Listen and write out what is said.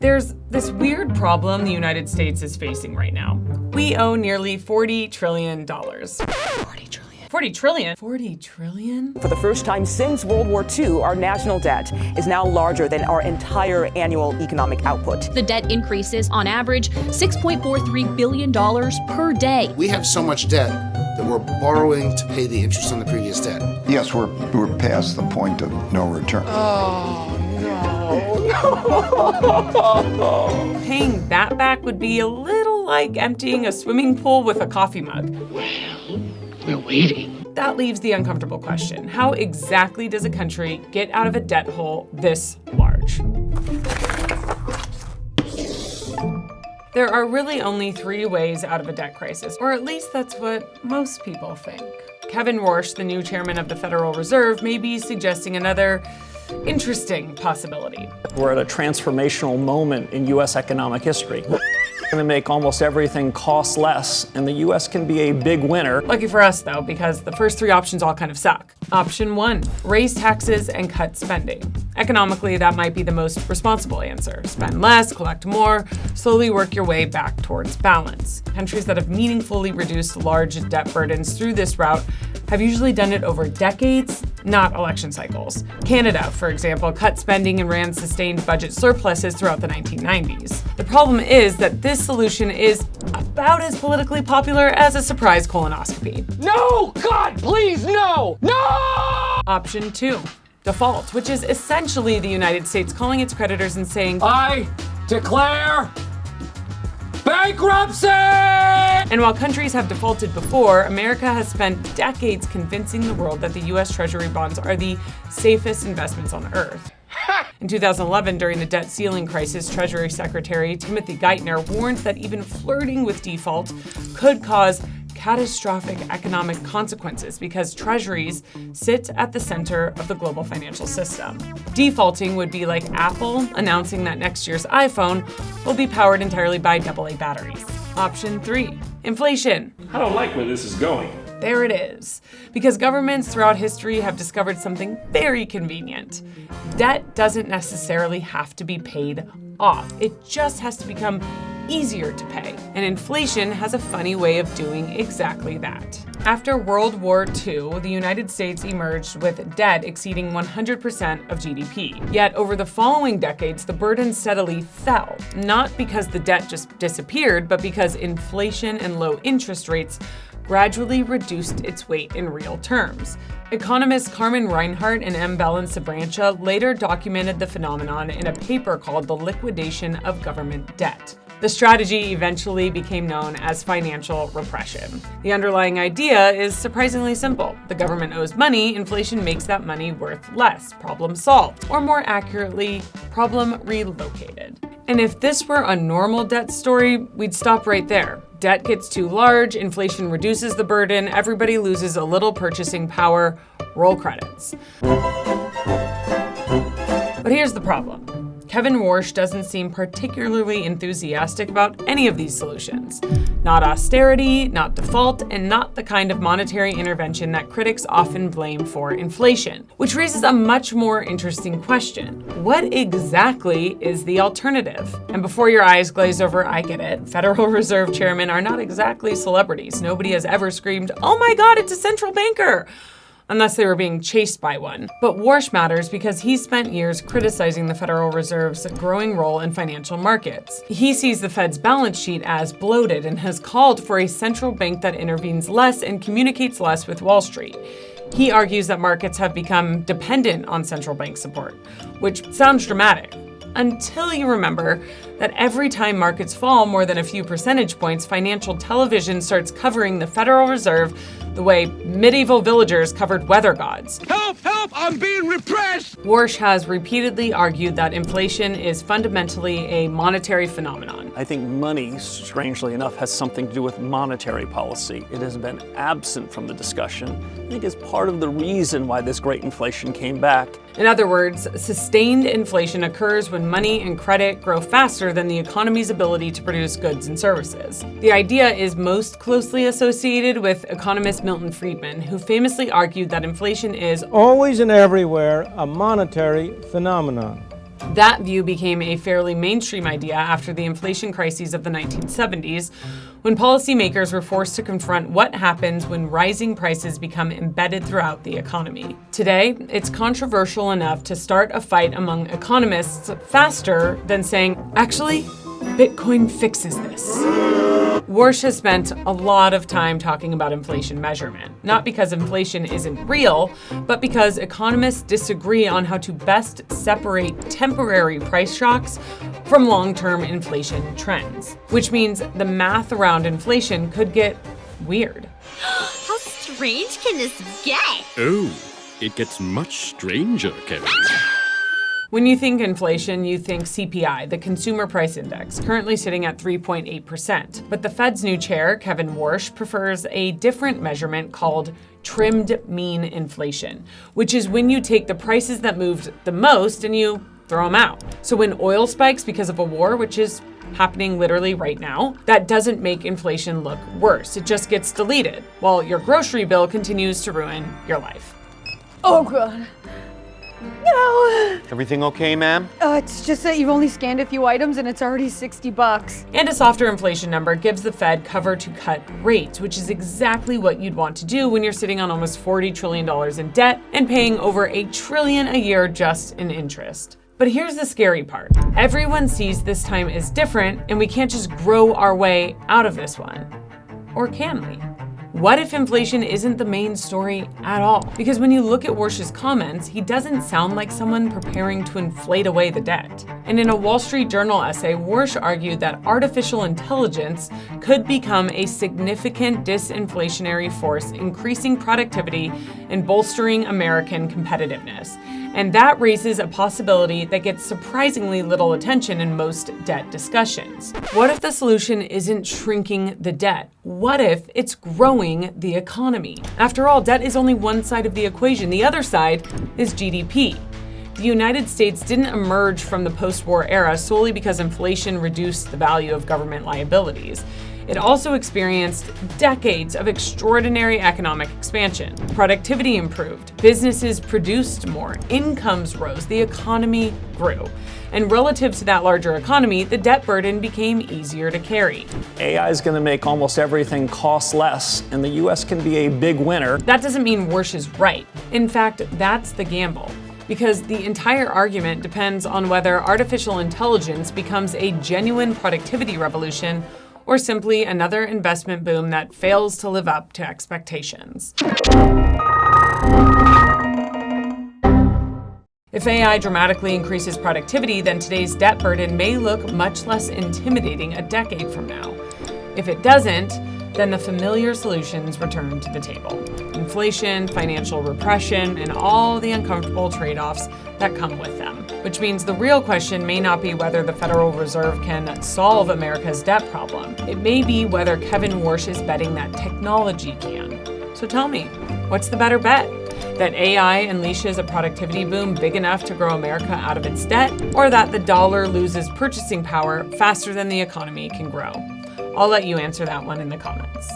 There's this weird problem the United States is facing right now. We owe nearly $40 trillion. 40 trillion. 40 trillion? 40 trillion? For the first time since World War II, our national debt is now larger than our entire annual economic output. The debt increases, on average, $6.43 billion per day. We have so much debt that we're borrowing to pay the interest on the previous debt. Yes, we're past the point of no return. Paying that back would be a little like emptying a swimming pool with a coffee mug. Well, we're waiting. That leaves the uncomfortable question. How exactly does a country get out of a debt hole this large? There are really only 3 ways out of a debt crisis, or at least that's what most people think. Kevin Warsh, the new chairman of the Federal Reserve, may be suggesting another interesting possibility. We're at a transformational moment in U.S. economic history. We're going to make almost everything cost less, and the U.S. can be a big winner. Lucky for us, though, because the first 3 options all kind of suck. Option 1, raise taxes and cut spending. Economically, that might be the most responsible answer. Spend less, collect more, slowly work your way back towards balance. Countries that have meaningfully reduced large debt burdens through this route have usually done it over decades, not election cycles. Canada, for example, cut spending and ran sustained budget surpluses throughout the 1990s. The problem is that this solution is about as politically popular as a surprise colonoscopy. No! God, please, no! No! Option 2, default, which is essentially the United States calling its creditors and saying, I declare bankruptcy! And while countries have defaulted before, America has spent decades convincing the world that the US Treasury bonds are the safest investments on earth. In 2011, during the debt ceiling crisis, Treasury Secretary Timothy Geithner warned that even flirting with default could cause catastrophic economic consequences because treasuries sit at the center of the global financial system. Defaulting would be like Apple announcing that next year's iPhone will be powered entirely by AA batteries. Option 3, inflation. I don't like where this is going. There it is. Because governments throughout history have discovered something very convenient. Debt doesn't necessarily have to be paid off. It just has to become easier to pay. And inflation has a funny way of doing exactly that. After World War II, the United States emerged with debt exceeding 100% of GDP. Yet over the following decades, the burden steadily fell, not because the debt just disappeared, but because inflation and low interest rates gradually reduced its weight in real terms. Economists Carmen Reinhart and M. Bellin Sabrantia later documented the phenomenon in a paper called The Liquidation of Government Debt. The strategy eventually became known as financial repression. The underlying idea is surprisingly simple. The government owes money, inflation makes that money worth less. Problem solved. Or more accurately, problem relocated. And if this were a normal debt story, we'd stop right there. Debt gets too large, inflation reduces the burden, everybody loses a little purchasing power, roll credits. But here's the problem. Kevin Warsh doesn't seem particularly enthusiastic about any of these solutions. Not austerity, not default, and not the kind of monetary intervention that critics often blame for inflation. Which raises a much more interesting question. What exactly is the alternative? And before your eyes glaze over, I get it. Federal Reserve chairmen are not exactly celebrities. Nobody has ever screamed, "Oh my God, it's a central banker!" unless they were being chased by one. But Warsh matters because he spent years criticizing the Federal Reserve's growing role in financial markets. He sees the Fed's balance sheet as bloated and has called for a central bank that intervenes less and communicates less with Wall Street. He argues that markets have become dependent on central bank support, which sounds dramatic. Until you remember that every time markets fall more than a few percentage points, financial television starts covering the Federal Reserve the way medieval villagers covered weather gods. Help! Help! I'm being repressed! Warsh has repeatedly argued that inflation is fundamentally a monetary phenomenon. I think money, strangely enough, has something to do with monetary policy. It has been absent from the discussion. I think it's part of the reason why this great inflation came back. In other words, sustained inflation occurs when money and credit grow faster than the economy's ability to produce goods and services. The idea is most closely associated with economist Milton Friedman, who famously argued that inflation is always and everywhere a monetary phenomenon. That view became a fairly mainstream idea after the inflation crises of the 1970s, when policymakers were forced to confront what happens when rising prices become embedded throughout the economy. Today, it's controversial enough to start a fight among economists faster than saying, actually, Bitcoin fixes this. Warsh has spent a lot of time talking about inflation measurement, not because inflation isn't real, but because economists disagree on how to best separate temporary price shocks from long-term inflation trends, which means the math around inflation could get weird. How strange can this get? Oh, it gets much stranger, Kevin. When you think inflation, you think CPI, the Consumer Price Index, currently sitting at 3.8%. But the Fed's new chair, Kevin Warsh, prefers a different measurement called trimmed mean inflation, which is when you take the prices that moved the most and you throw them out. So when oil spikes because of a war, which is happening literally right now, that doesn't make inflation look worse. It just gets deleted, while your grocery bill continues to ruin your life. Oh, God. No! Everything okay, ma'am? It's just that you've only scanned a few items and it's already $60. And a softer inflation number gives the Fed cover to cut rates, which is exactly what you'd want to do when you're sitting on almost $40 trillion in debt and paying over $1 trillion a year just in interest. But here's the scary part. Everyone sees this time as different, and we can't just grow our way out of this one. Or can we? What if inflation isn't the main story at all? Because when you look at Warsh's comments, he doesn't sound like someone preparing to inflate away the debt. And in a Wall Street Journal essay, Warsh argued that artificial intelligence could become a significant disinflationary force, increasing productivity and bolstering American competitiveness. And that raises a possibility that gets surprisingly little attention in most debt discussions. What if the solution isn't shrinking the debt? What if it's growing the economy? After all, debt is only one side of the equation. The other side is GDP. The United States didn't emerge from the post-war era solely because inflation reduced the value of government liabilities. It also experienced decades of extraordinary economic expansion. Productivity improved, businesses produced more, incomes rose, the economy grew. And relative to that larger economy, the debt burden became easier to carry. AI is going to make almost everything cost less, and the U.S. can be a big winner. That doesn't mean Warsh is right. In fact, that's the gamble. Because the entire argument depends on whether artificial intelligence becomes a genuine productivity revolution or simply another investment boom that fails to live up to expectations. If AI dramatically increases productivity, then today's debt burden may look much less intimidating a decade from now. If it doesn't, then the familiar solutions return to the table. Inflation, financial repression, and all the uncomfortable trade-offs that come with them. Which means the real question may not be whether the Federal Reserve can solve America's debt problem. It may be whether Kevin Warsh is betting that technology can. So tell me, what's the better bet? That AI unleashes a productivity boom big enough to grow America out of its debt, or that the dollar loses purchasing power faster than the economy can grow? I'll let you answer that one in the comments.